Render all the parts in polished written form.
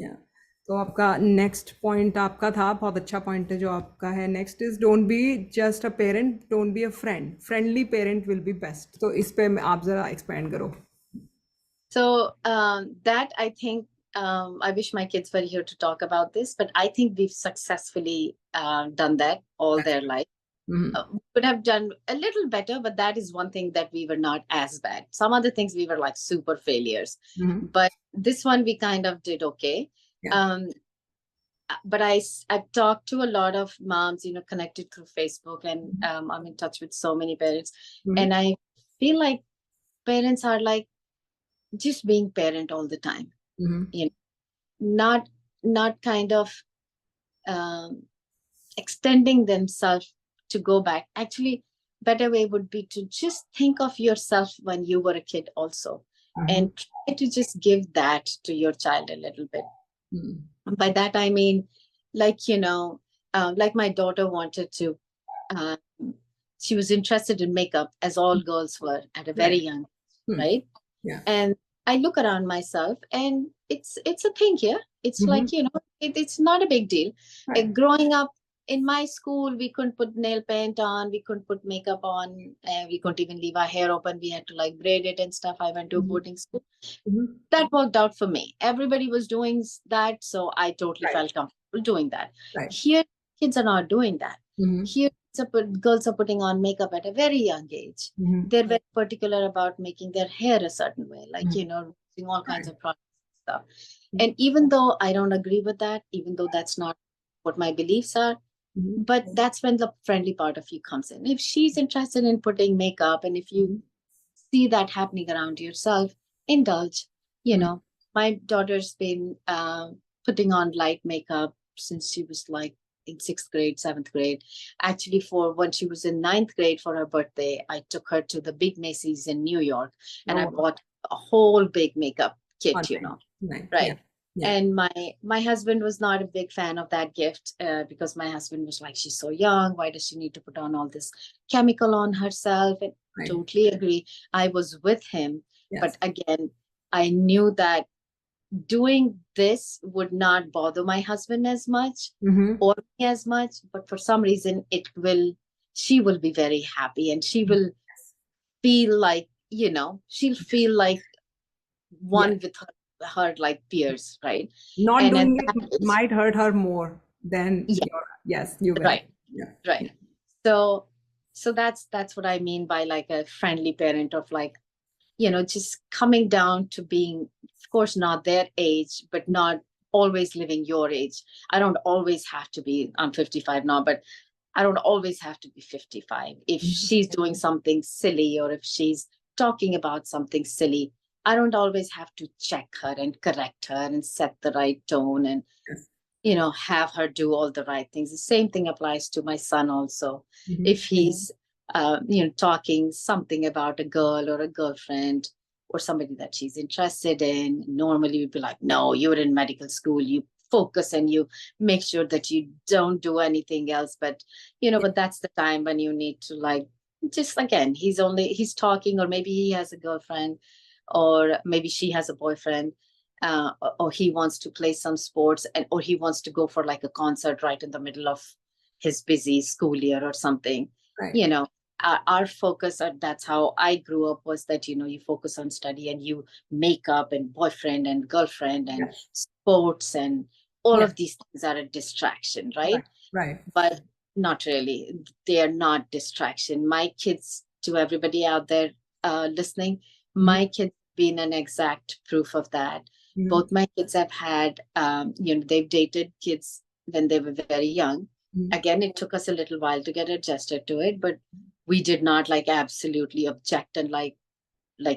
या तो आपका नेक्स्ट पॉइंट आपका था, बहुत अच्छा पॉइंट है जो आपका है। Next is don't be just a parent, don't be a friend, friendly parent will be best. तो इस पे आप जरा एक्सपेंड करो। So that I think I wish my kids were here to talk about this, but I think we've successfully done that all That's their life. right. We could have done a little better, but that is one thing that we were not as bad. Some other things we were like super failures, Mm-hmm. but this one we kind of did okay. Yeah. Um, but I've talked to a lot of moms, you know, connected through Facebook, and I'm in touch with so many parents, Mm-hmm. and I feel like parents are like just being parent all the time, Mm-hmm. you know, not not kind of um, extending themselves to go back. Actually, better way would be to just think of yourself when you were a kid also, Mm-hmm. and try to just give that to your child a little bit. Mm-hmm. By that I mean, like, you know, like my daughter wanted to uh, she was interested in makeup, as all girls were at a very Right. young age, Hmm. right? Yeah. And I look around myself, and it's a thing here. It's Mm-hmm. like, you know, it's not a big deal. Right. Growing up in my school, we couldn't put nail paint on, we couldn't put makeup on, we couldn't even leave our hair open. We had to like braid it and stuff. I went to a Mm-hmm. boarding school. Mm-hmm. That worked out for me. Everybody was doing that, so I totally Right. felt comfortable doing that. Right. Here, kids are not doing that. Mm-hmm. Here, girls are putting on makeup at a very young age. Mm-hmm. They're very particular about making their hair a certain way, like, Mm-hmm. you know, using all kinds Right. of products and stuff. And even though I don't agree with that, even though that's not what my beliefs are, Mm-hmm. but that's when the friendly part of you comes in. If she's interested in putting makeup, and if you Mm-hmm. see that happening around yourself, indulge. You Mm-hmm. know, my daughter's been putting on light makeup since she was like in sixth grade, seventh grade. Actually, for when she was in ninth grade for her birthday, I took her to the big Macy's in New York, and I Oh, bought a whole big makeup oh, kit, you nice. know, Nice. Yeah. right? Yeah. And my husband was not a big fan of that gift, because my husband was like, she's so young, why does she need to put on all this chemical on herself? And Right. totally agree. I was with him, Yes. but again, I knew that doing this would not bother my husband as much Mm-hmm. or me as much, but for some reason she will be very happy, and she will feel like, you know, she'll feel like Yes. one with her like peers, right? Not And at doing that it age, might hurt her more than yeah, your, yes, you will. right, Yeah. right. Yeah. So that's what I mean by like a friendly parent, of like, you know, just coming down to being, of course, not their age, but not always living your age. I don't always have to be, I'm 55 now, but I don't always have to be 55. If Mhm. she's doing something silly, or if she's talking about something silly, I don't always have to check her and correct her and set the right tone and, Yes. you know, have her do all the right things. The same thing applies to my son also. If Mhm. he's, you know, talking something about a girl or a girlfriend or somebody that she's interested in, normally we'd be like, no, you're in medical school, you focus and you make sure that you don't do anything else. But, you know, Yeah. but that's the time when you need to like, just again, he's talking, or maybe he has a girlfriend, or maybe she has a boyfriend, or he wants to play some sports, and or he wants to go for like a concert right in the middle of his busy school year or something. Right. You know, our focus, that's how I grew up, was that, you know, you focus on study, and you make up and boyfriend and girlfriend and Yes. sports and all Yes. of these things are a distraction, Right. right? Right. But not really. They are not distraction. My kids, to everybody out there listening, Mhm. my kids been an exact proof of that. Mhm. Both my kids have had, you know, they've dated kids when they were very young. Mhm. Again, it took us a little while to get adjusted to it, but we did not like absolutely object and like,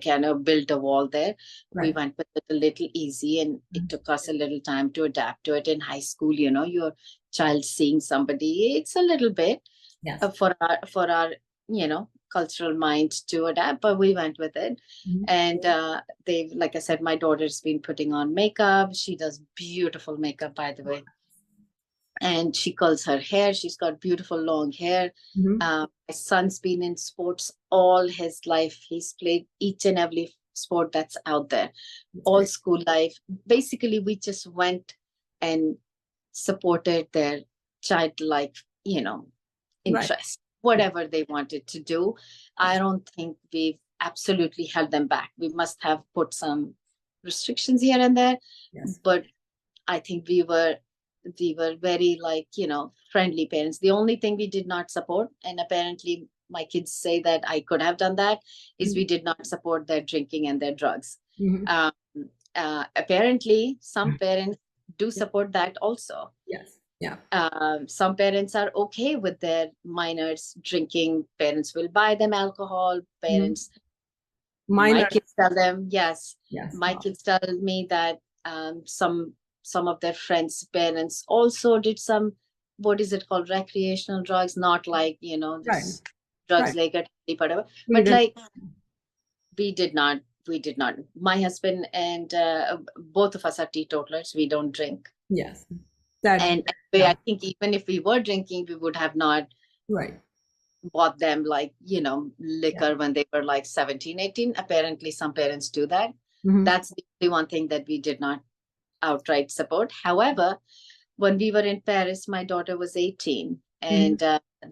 you know, build a wall there. We Right. went with it a little easy, and it Mhm. took us a little time to adapt to it. In high school, you know, your child seeing somebody, it's a little bit Yes. for our, you know, cultural mind to adapt, but we went with it. Mhm. And they've, like I said, my daughter's been putting on makeup. She does beautiful makeup, by the way, and she curls her hair. She's got beautiful long hair. Mhm. My son's been in sports all his life. He's played each and every sport that's out there. That's All great. school life, basically we just went and supported their childlike, Right. interest, whatever they wanted to do. I Yes. don't think we've absolutely held them back. We must have put some restrictions here and there, Yes. but I think we were very, like, friendly parents. The only thing we did not support, and apparently my kids say that I could have done that, is we did not support their drinking and their drugs. Mhm. Um, Apparently, some parents do support that also. Yes. Yeah. Some parents are okay with their minors drinking. Parents will buy them alcohol. Parents, my Minor. kids tell them, yes. Yes. My Wow. kids tell me that some of their friends' parents also did some, what is it called, recreational drugs, not like, Right. this drugs Right. like a whatever, We but did. like we did not. We did not. My husband and both of us are teetotalers. We don't drink. Yes. That. And Yeah. I think even if we were drinking, we would have not Right. bought them, like, Yeah. liquor when they were like 17, 18. Apparently, some parents do that. Mhm. That's the only one thing that we did not outright support. However, when we were in Paris, my daughter was 18, and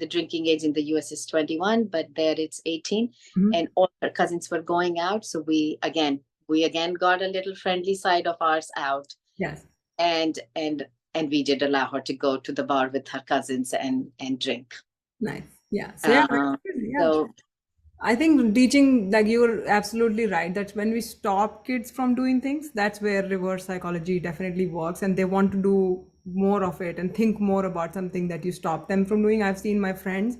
the drinking age in the US is 21, but there it's 18, Mhm. and all her cousins were going out. So we again got a little friendly side of ours out, Yes. and we did allow her to go to the bar with her cousins and drink. Nice. Yeah. So yeah. Um, Yeah. so I think teaching, like you were absolutely right. That's when we stop kids from doing things, that's where reverse psychology definitely works. And they want to do more of it and think more about something that you stop them from doing. I've seen my friends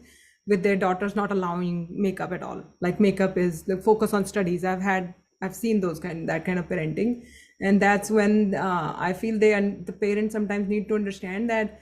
with their daughters not allowing makeup at all. Like makeup is the focus on studies. I've seen that kind of parenting. And that's when I feel the parents sometimes need to understand that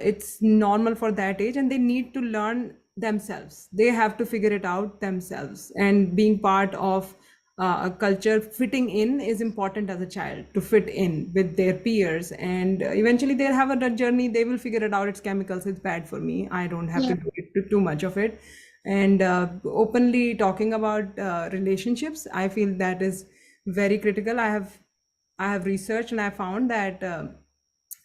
it's normal for that age and they need to learn themselves. They have to figure it out themselves, and being part of a culture, fitting in is important as a child, to fit in with their peers, and eventually they'll have a journey. They will figure it out. It's chemicals, it's bad for me, I don't have to yeah, do too much of it. And openly talking about relationships, I feel that is very critical. I have researched and I found that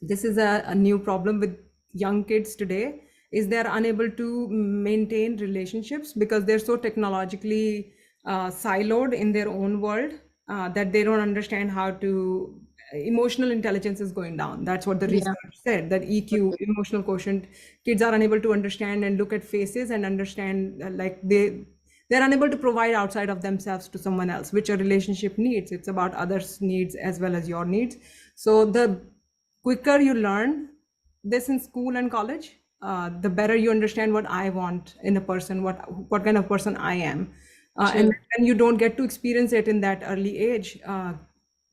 this is a new problem with young kids today, is they're unable to maintain relationships because they're so technologically siloed in their own world, that they don't understand how to. Emotional intelligence is going down. That's what the yeah, research said, that EQ, emotional quotient, kids are unable to understand and look at faces and understand, like they're unable to provide outside of themselves to someone else, which a relationship needs. It's about others' needs as well as your needs. So the quicker you learn this in school and college, the better you understand what I want in a person, what kind of person I am. And true. when you don't get to experience it in that early age,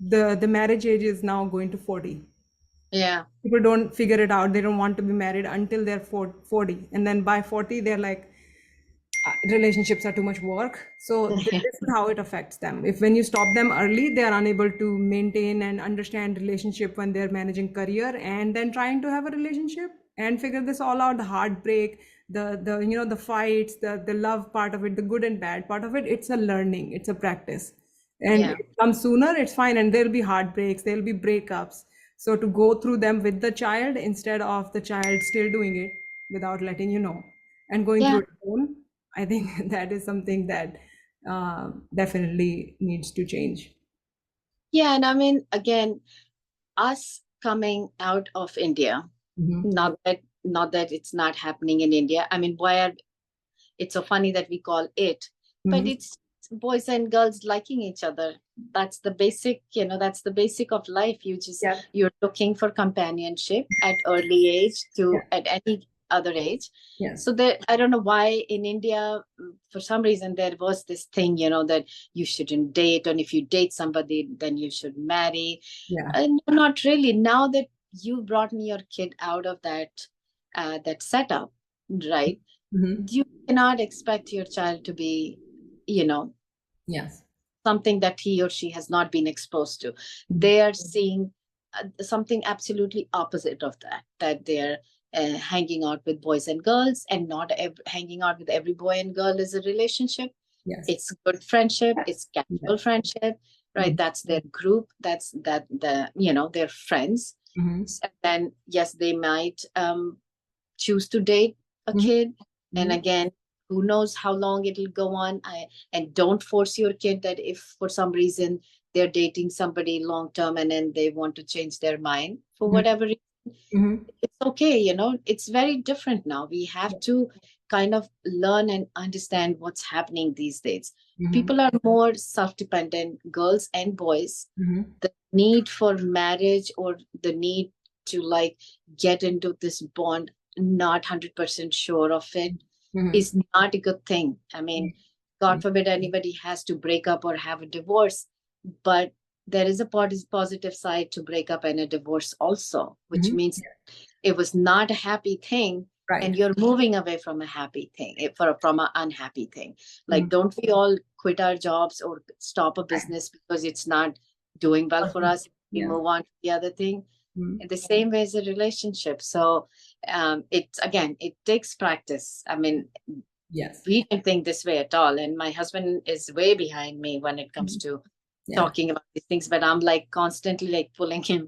the marriage age is now going to 40. Yeah, People don't figure it out. They don't want to be married until they're 40. And then by 40, they're like, relationships are too much work. So this is how it affects them. If when you stop them early, they are unable to maintain and understand relationship when they're managing career and then trying to have a relationship and figure this all out, the heartbreak, the fights, the love part of it, the good and bad part of it. It's a learning, it's a practice. And yeah, it comes sooner, it's fine. And there'll be heartbreaks, there'll be breakups. So to go through them with the child instead of the child still doing it without letting you know and going yeah, through it alone, I think that is something that definitely needs to change. yeah. And I mean, again, us coming out of India, Mhm. not that it's not happening in India. I mean, why are it's so funny that we call it, but Mhm. it's boys and girls liking each other. That's the basic, that's the basic of life. Yeah. You're looking for companionship at early age Yeah. to at any other age. Yes. So there, I don't know why in India, for some reason, there was this thing, that you shouldn't date, and if you date somebody, then you should marry. Yeah. And not really. Now that you brought me your kid out of that setup, right? Mhm. You cannot expect your child to be, you know, Yes. something that he or she has not been exposed to. Mhm. They are seeing something absolutely opposite of that they're hanging out with boys and girls, and not hanging out with every boy and girl is a relationship. Yes. It's good friendship, it's Yes. casual friendship, right? Mhm. That's their group, that's their friends. Mhm. And then yes, they might choose to date a Mhm. kid. And Mhm. again, who knows how long it'll go on. And don't force your kid that if for some reason they're dating somebody long term and then they want to change their mind for Mhm. whatever reason, Mhm. it's okay. It's very different now. We have to kind of learn and understand what's happening these days. Mhm. People are more self-dependent, girls and boys. Mhm. The need for marriage or the need to like get into this bond, not 100% sure of it, Mhm. is not a good thing. I mean, God forbid anybody has to break up or have a divorce, but there is a positive side to break up and a divorce also, which Mhm. means it was not a happy thing and Right. you're moving away from a happy thing from an unhappy thing. Like, Mhm. don't we all quit our jobs or stop a Right. business because it's not doing well for Okay. us? We Yeah. move on to the other thing. Mhm. In the same way as a relationship. So it takes practice. I mean, Yes. we didn't think this way at all, and my husband is way behind me when it comes Mhm. to Yeah. talking about these things, but I'm like constantly like pulling him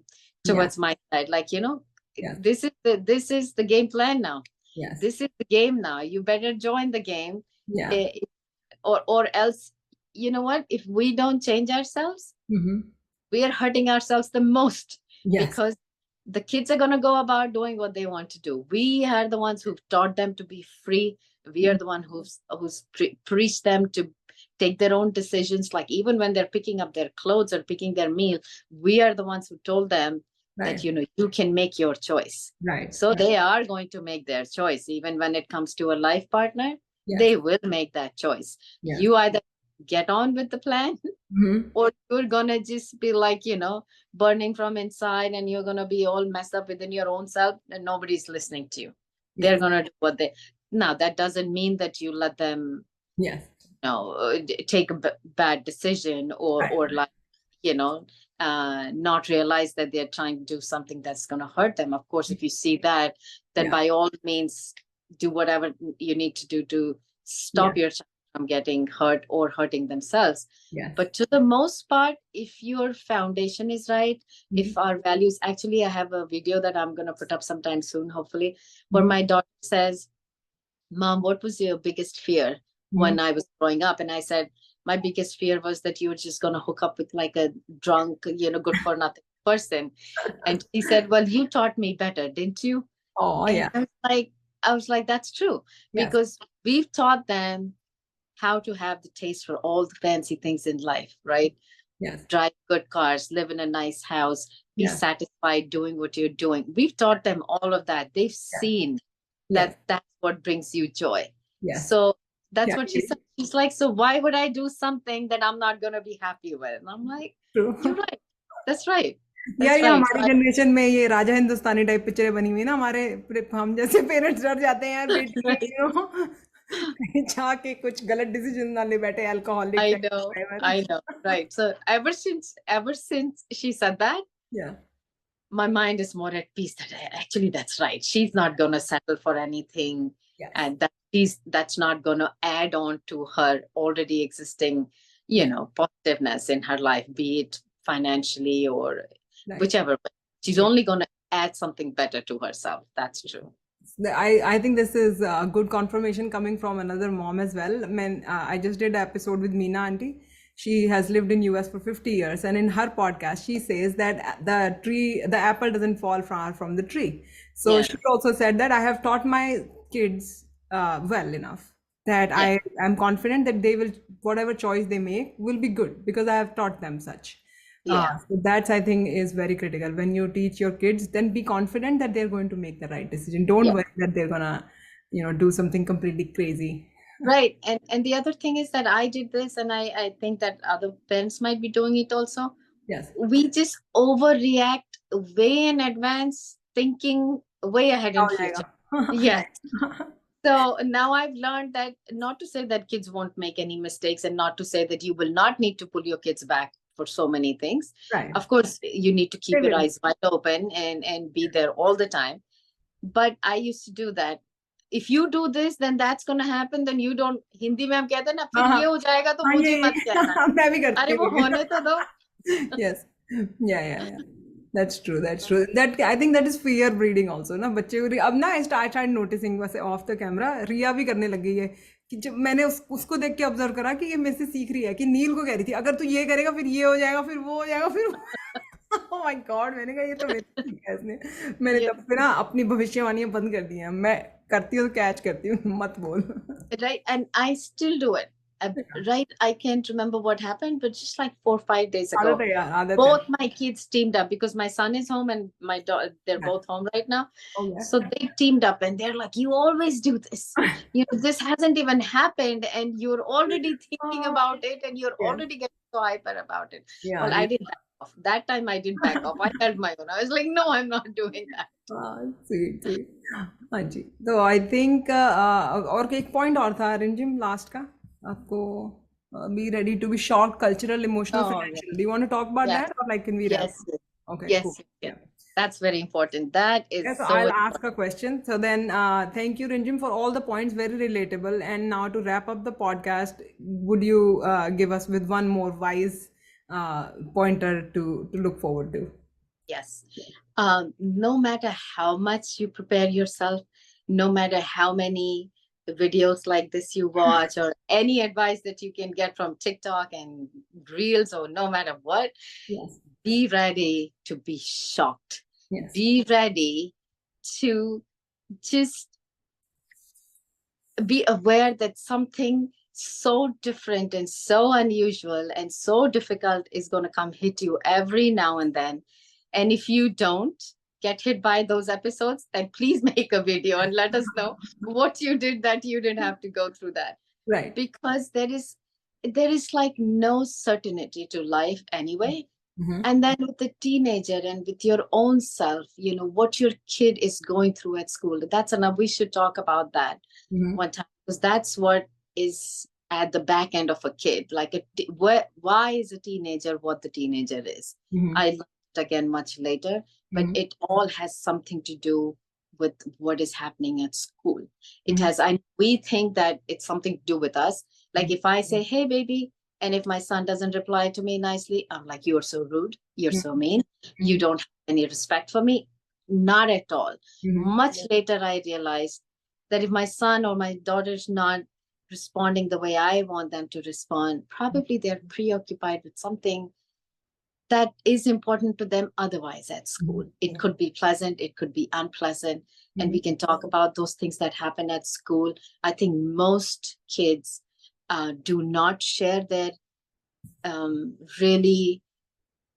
Yeah. towards my side, like, Yes. this is the game plan now. Yes. This is the game now. You better join the game. Yeah. eh, or else, you know what, if we don't change ourselves, Mhm. we are hurting ourselves the most, Yes. because the kids are going to go about doing what they want to do. We are the ones who've taught them to be free. We are Mhm. the one who's preached them to take their own decisions, like even when they're picking up their clothes or picking their meal. We are the ones who told them that Right. you can make your choice. Right. So they are going to make their choice. Even when it comes to a life partner, Yes. they will make that choice. Yes. You either get on with the plan, Mhm. or you're gonna just be like, burning from inside, and you're gonna be all messed up within your own self, and nobody's listening to you. They're Yes. gonna do what they now. That doesn't mean that you let them, Yes. take a bad decision, or Right. like, you know not realize that they're trying to do something that's gonna hurt them. Of course, if you see that, then Yeah. by all means, do whatever you need to do to Yeah. stop your child from getting hurt or hurting themselves. Yes. But to the most part, if your foundation is right, Mhm. if our values, actually, I have a video that I'm going to put up sometime soon, hopefully, where Mhm. my daughter says, Mom, what was your biggest fear Mhm. when I was growing up? And I said, my biggest fear was that you were just going to hook up with like a drunk, good for nothing person. And she said, well, you taught me better, didn't you? Oh, And yeah. I was like, that's true, Yes. because we've taught them how to have the taste for all the fancy things in life, right? Yes. Drive good cars, live in a nice house, be Yes. satisfied doing what you're doing. We've taught them all of that. They've Yes. seen Yes. that that's what brings you joy. Yes. So that's Yeah. what she said. She's like, so why would I do something that I'm not going to be happy with? And I'm like, you're True. right. That's right. यार That's ये right. हमारी generation में ये Raja Hindustani type पिक्चरें बनी हुई ना हमारे हम जैसे पेरेंट्स डर जाते हैं यार बेटी Right. कहीं जाके कुछ गलत डिसीजन ना ले बैठे alcoholic I type know. Driver I know. Right. So ever since she said that, या my mind is more at peace that actually that's right. She's not going to settle for anything, yes and that's not going to add on to her already existing, yes positiveness in her life, be it financially or right whichever way. She's only going to add something better to herself. That's true. I think this is a good confirmation coming from another mom as well. I mean, I just did an episode with Meena auntie. She has lived in US for 50 years, and in her podcast, she says that the apple doesn't fall far from the tree. So Yeah. she also said that I have taught my kids well enough that Yeah. I am confident that they will, whatever choice they make, will be good because I have taught them such. Yeah. So that's, I think, is very critical. When you teach your kids, then be confident that they're going to make the right decision. Don't Yeah. worry that they're gonna, do something completely crazy. Right. And the other thing is that I did this, and I think that other parents might be doing it also. Yes. We just overreact way in advance, thinking way ahead हो in future. जाएगा. Yes. Right. So now I've learned that not to say that kids won't make any mistakes, and not to say that you will not need to pull your kids back for so many things. Right. Of course, you need to They keep your will. eyes wide open and be there all the time. But I used to do that. if you do this, then that's going to happen. Then you don't, Hindi में हम कहते हैं ना, फिर हाँ ये हो जाएगा तो हाँ मुझे ये मत कहना. मैं भी करती अरे वो हूँ होने तो दो. yes yeah that's true that I think that is fear breeding also ना बच्चे को अब ना I started noticing वैसे off the camera रिया भी करने लग गई है कि जब मैंने उसको देख के ऑब्जर्व करा कि ये मेरे से सीख रही है कि नील को कह रही थी अगर तू ये करेगा फिर ये हो जाएगा फिर वो हो जाएगा फिर ओह माय गॉड मैंने कहा ये तो मेरे से सीखा है इसने मैंने Yes, तब से ना अपनी भविष्यवाणियां बंद कर दी हैं मैं करती हूँ तो कैच करती हूँ मत बोल right. And I still do it. Right. I can't remember what happened, but just like 4 or 5 days ago, आदत है यार आदत है both my kids teamed up because my son is home and my daughter, they're both home right now. हो गया So they teamed up and they're like, you always do this. You know, this hasn't even happened and you're already thinking about it and you're yes already getting so hyper about it. yeah Well, I didn't back off. That time I didn't back off. I held my own. I was like, no, I'm not doing that. Sweet sweet हाँ जी तो I think और एक point और था रिमझिम last का आपको B ready to be shocked cultural emotional Oh, yeah. financial do you want to talk about Yes. that or like can we wrap Yes. up? Okay Yes. cool Yes. yeah That's very important. That is yeah so so I'll important. ask a question so then thank you Rinjim for all the points very relatable and now to wrap up the podcast would you give us with one more wise pointer to look forward to Yes. No matter how much you prepare yourself, no matter how many videos like this you watch, or any advice that you can get from TikTok and Reels, or no matter what, yes be ready to be shocked. yes Be ready to just be aware that something so different and so unusual and so difficult is going to come hit you every now and then. And if you don't get hit by those episodes, then please make a video and let us know what you did that you didn't have to go through that. right Because there is like no certainty to life anyway. mm-hmm. And then with the teenager and with your own self, you know, what your kid is going through at school. That's enough. We should talk about that Mm-hmm. one time, because that's what is at the back end of a kid. Like, why is a teenager what the teenager is? Mm-hmm. I learned it again much later, but Mhm. it all has something to do with what is happening at school. It Mhm. has, we think that it's something to do with us. Like Mhm. if I say, hey, baby, and if my son doesn't reply to me nicely, I'm like, you're so rude. You're so mean. You don't have any respect for me. Not at all. Mhm. Much later, I realized that if my son or my daughter's not responding the way I want them to respond, probably they're preoccupied with something that is important to them otherwise at school. It could be pleasant, it could be unpleasant, and we can talk about those things that happen at school. I think most kids do not share their really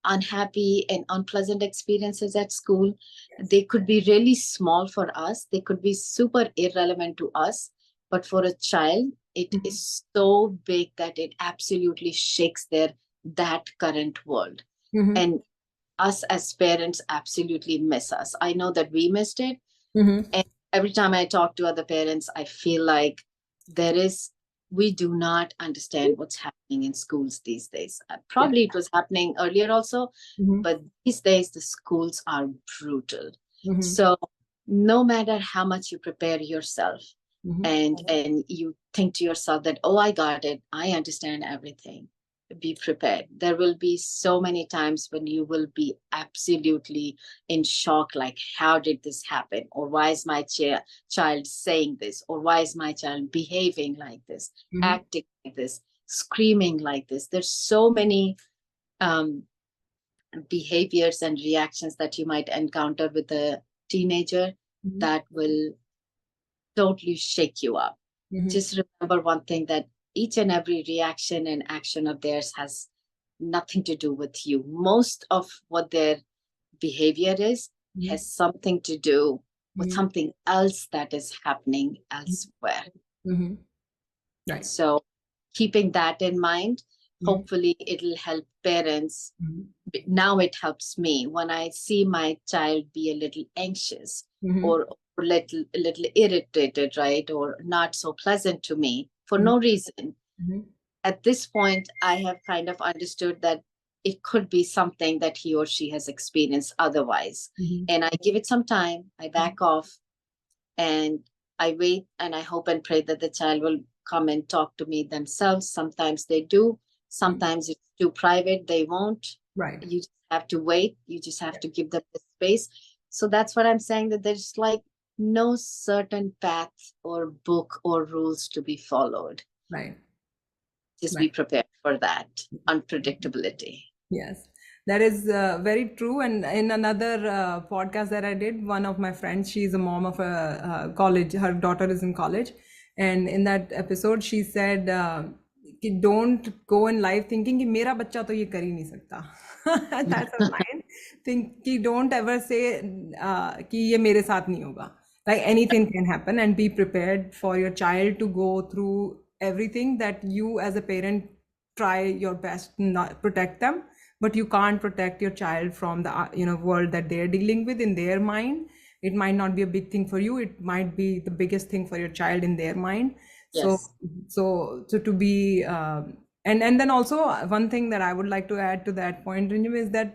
unhappy and unpleasant experiences at school. They could be really small for us, they could be super irrelevant to us, but for a child, it is so big that it absolutely shakes that current world. Mhm. And us as parents absolutely miss us. I know that we missed it. Mhm. And every time I talk to other parents, I feel like we do not understand what's happening in schools these days. Probably it was happening earlier also, Mhm. but these days the schools are brutal. Mhm. So no matter how much you prepare yourself Mhm. and you think to yourself that, oh, I got it, I understand everything, be prepared. There will be so many times when you will be absolutely in shock, like, how did this happen? Or why is my child saying this? Or why is my child behaving like this, Mhm. acting like this, screaming like this? There's so many behaviors and reactions that you might encounter with a teenager Mhm. that will totally shake you up. Mhm. Just remember one thing, that each and every reaction and action of theirs has nothing to do with you. Most of what their behavior is Mhm. has something to do with Mhm. something else that is happening elsewhere. Mhm. Right. So keeping that in mind, Mhm. hopefully it'll help parents. Mhm. Now it helps me when I see my child be a little anxious Mhm. or a little irritated, right? Or not so pleasant to me for Mhm. no reason. Mhm. At this point, I have kind of understood that it could be something that he or she has experienced otherwise. Mhm. And I give it some time, I back off, and I wait and I hope and pray that the child will come and talk to me themselves. Sometimes they do. Sometimes it's too private. They won't. Right. You just have to wait. You just have Yeah. to give them the space. So that's what I'm saying, that there's like no certain path or book or rules to be followed. Right. Just Right. be prepared for that unpredictability. Yes, that is very true. And in another podcast that I did, one of my friends, she's a mom of a college, her daughter is in college. And in that episode, she said, कि don't go in life thinking कि मेरा बच्चा तो ये कर ही नहीं सकता. That's a line. Think कि don't ever say कि ये मेरे साथ नहीं होगा. Like anything can happen, and be prepared for your child to go through everything that you as a parent try your best to not protect them, but you can't protect your child from the world that they're dealing with in their mind. It might not be a big thing for you, it might be the biggest thing for your child in their mind. So Yes. so to be and then also one thing that I would like to add to that point, Rinjim, is that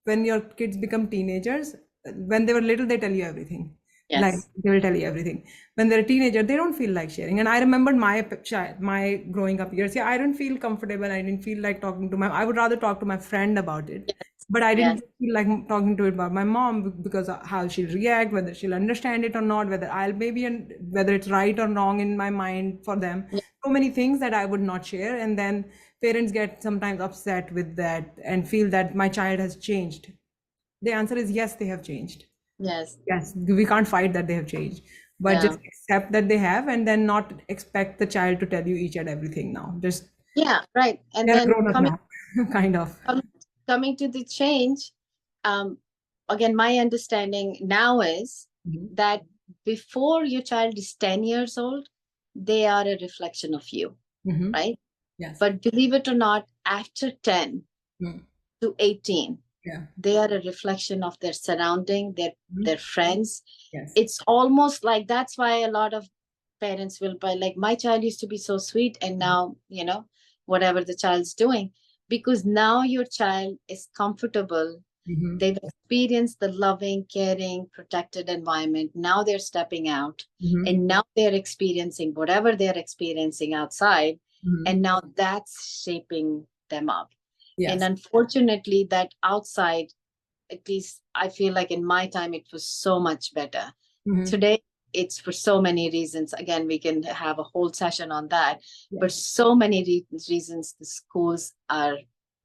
when your kids become teenagers, when they were little, they tell you everything. Like Yes. they will tell you everything. When they're a teenager, they don't feel like sharing. And I remembered my growing up years. Yeah, I didn't feel comfortable. I didn't feel like talking to I would rather talk to my friend about it. Yes. But I didn't Yes. feel like talking to it about my mom because of how she'll react, whether she'll understand it or not, whether I'll maybe, and whether it's right or wrong in my mind for them. Yes. So many things that I would not share. And then parents get sometimes upset with that and feel that my child has changed. The answer is yes, they have changed. Yes. Yes, we can't fight that they have changed, but Yeah. just accept that they have, and then not expect the child to tell you each and everything now. Just Yeah. Right. And they're then grown up now, kind of. coming to the change, again, my understanding now is Mhm. that before your child is 10 years old, they are a reflection of you, Mhm. right? Yes. But believe it or not, after 10 Mm. to 18, Yeah. they are a reflection of their surrounding, their friends. Yes. It's almost like, that's why a lot of parents will buy, like, my child used to be so sweet, and now, whatever the child's doing, because now your child is comfortable. Mhm. They've experienced the loving, caring, protected environment. Now they're stepping out, Mhm. and now they're experiencing whatever they're experiencing outside, Mhm. and now that's shaping them up. And Yes. unfortunately, that outside, at least I feel like in my time, it was so much better. Mhm. Today, it's for so many reasons. Again, we can have a whole session on that. For Yes. so many reasons, the schools are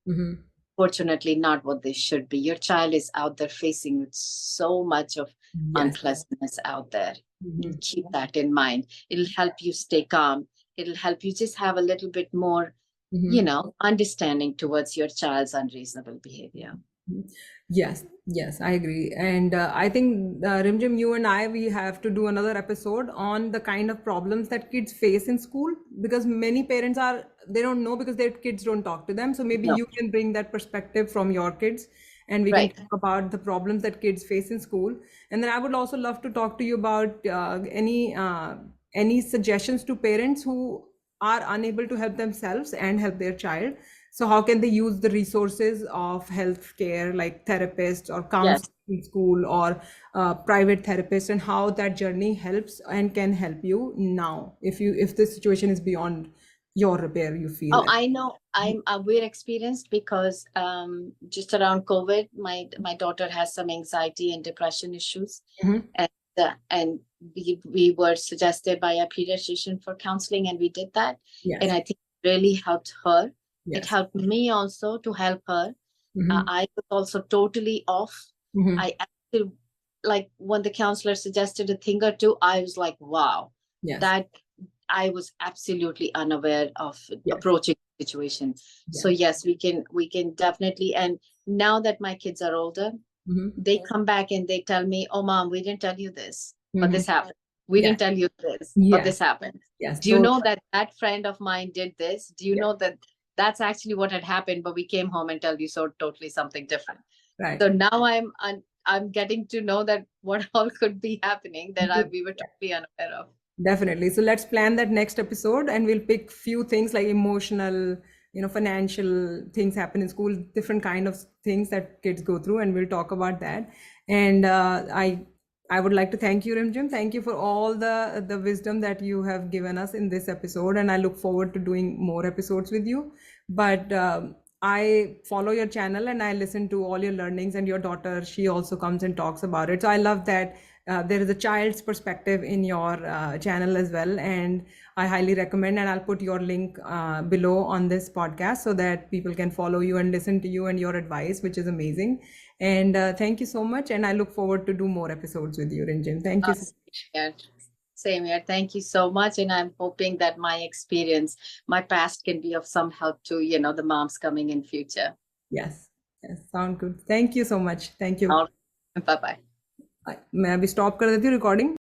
Mhm. fortunately not what they should be. Your child is out there facing with so much of Yes. unpleasantness out there. Mhm. Keep that in mind. It'll help you stay calm. It'll help you just have a little bit more, Mhm. understanding towards your child's unreasonable behavior. Yes, yes, I agree. And I think, Rimjim, you and I, we have to do another episode on the kind of problems that kids face in school, because many parents they don't know because their kids don't talk to them. So maybe No, you can bring that perspective from your kids, and we can right. talk about the problems that kids face in school. And then I would also love to talk to you about any suggestions to parents who are unable to help themselves and help their child. So how can they use the resources of healthcare, like therapists or Yes. counselors in school, or private therapists, and how that journey helps and can help you now if the situation is beyond your repair, you feel Oh, like. I know. I'm we're experienced because just around COVID, my daughter has some anxiety and depression issues, Mhm. and we were suggested by a pediatrician for counseling, and we did that, and Yes. I think it really helped her. It Yes. helped me also to help her. Mhm. I was also totally off. Mhm. I actually, like, when the counselor suggested a thing or two, I was like, wow, Yes. that I was absolutely unaware of Yes. approaching the situation. So Yes. yes, we can definitely. And now that my kids are older, Mhm. they come back and they tell me, "Oh, mom, we didn't tell you this, but Mhm. this happened. We Yes. didn't tell you this, but Yes. this happened. Yes. Do you Those. know that that friend of mine did this? Do you Yes. know that that's actually what had happened? But we came home and tell you so totally something different." Right. So now I'm getting to know that what all could be happening that we were totally unaware of. Definitely. So let's plan that next episode, and we'll pick few things like emotional, financial things happen in school, different kind of things that kids go through, and we'll talk about that. And I would like to thank you, Rimjhim. Thank you for all the wisdom that you have given us in this episode, and I look forward to doing more episodes with you. But I follow your channel and I listen to all your learnings, and your daughter, she also comes and talks about it. So I love that there is a child's perspective in your channel as well, and I highly recommend. And I'll put your link below on this podcast so that people can follow you and listen to you and your advice, which is amazing. And thank you so much. And I look forward to do more episodes with you, Rinjim. Thank you. Same here. Same here. Thank you so much. And I'm hoping that my experience, my past can be of some help to, the moms coming in future. Yes. Yes. Sound good. Thank you so much. Thank you. All right. Bye-bye. मैं अभी stop कर देती हूँ recording.